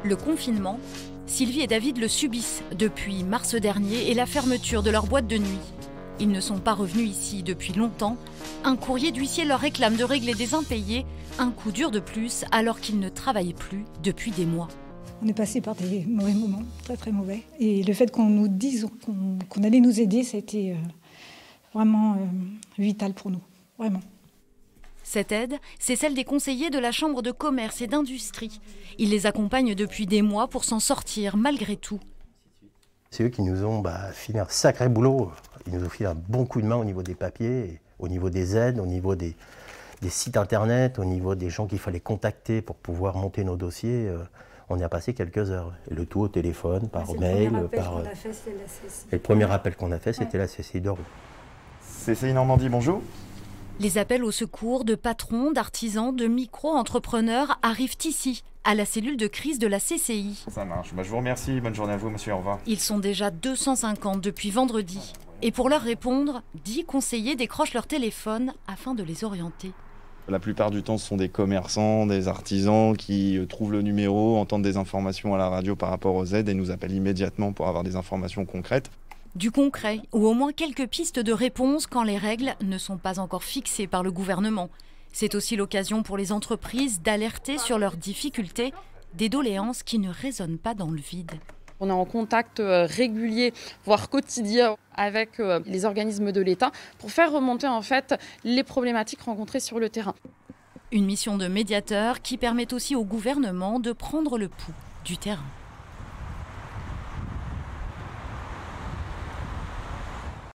Le confinement, Sylvie et David le subissent depuis mars dernier et la fermeture de leur boîte de nuit. Ils ne sont pas revenus ici depuis longtemps. Un courrier d'huissier leur réclame de régler des impayés, un coup dur de plus alors qu'ils ne travaillaient plus depuis des mois. On est passé par des mauvais moments, très très mauvais. Et le fait qu'on nous dise qu'on allait nous aider, c'était vraiment vital pour nous, vraiment. Cette aide, c'est celle des conseillers de la Chambre de commerce et d'industrie. Ils les accompagnent depuis des mois pour s'en sortir malgré tout. C'est eux qui nous ont filé un sacré boulot. Ils nous ont filé un bon coup de main au niveau des papiers, au niveau des aides, au niveau des sites internet, au niveau des gens qu'il fallait contacter pour pouvoir monter nos dossiers. On y a passé quelques heures. Et le tout au téléphone, par mail. Et le premier appel qu'on a fait, c'était la CCI d'Orly. CCI Normandie, bonjour. Les appels au secours de patrons, d'artisans, de micro-entrepreneurs arrivent ici, à la cellule de crise de la CCI. Ça marche. Je vous remercie. Bonne journée à vous, monsieur. Au revoir. Ils sont déjà 250 depuis vendredi. Et pour leur répondre, 10 conseillers décrochent leur téléphone afin de les orienter. La plupart du temps, ce sont des commerçants, des artisans qui trouvent le numéro, entendent des informations à la radio par rapport aux aides et nous appellent immédiatement pour avoir des informations concrètes. Du concret, ou au moins quelques pistes de réponse quand les règles ne sont pas encore fixées par le gouvernement. C'est aussi l'occasion pour les entreprises d'alerter sur leurs difficultés, des doléances qui ne résonnent pas dans le vide. On est en contact régulier, voire quotidien, avec les organismes de l'État pour faire remonter en fait les problématiques rencontrées sur le terrain. Une mission de médiateur qui permet aussi au gouvernement de prendre le pouls du terrain.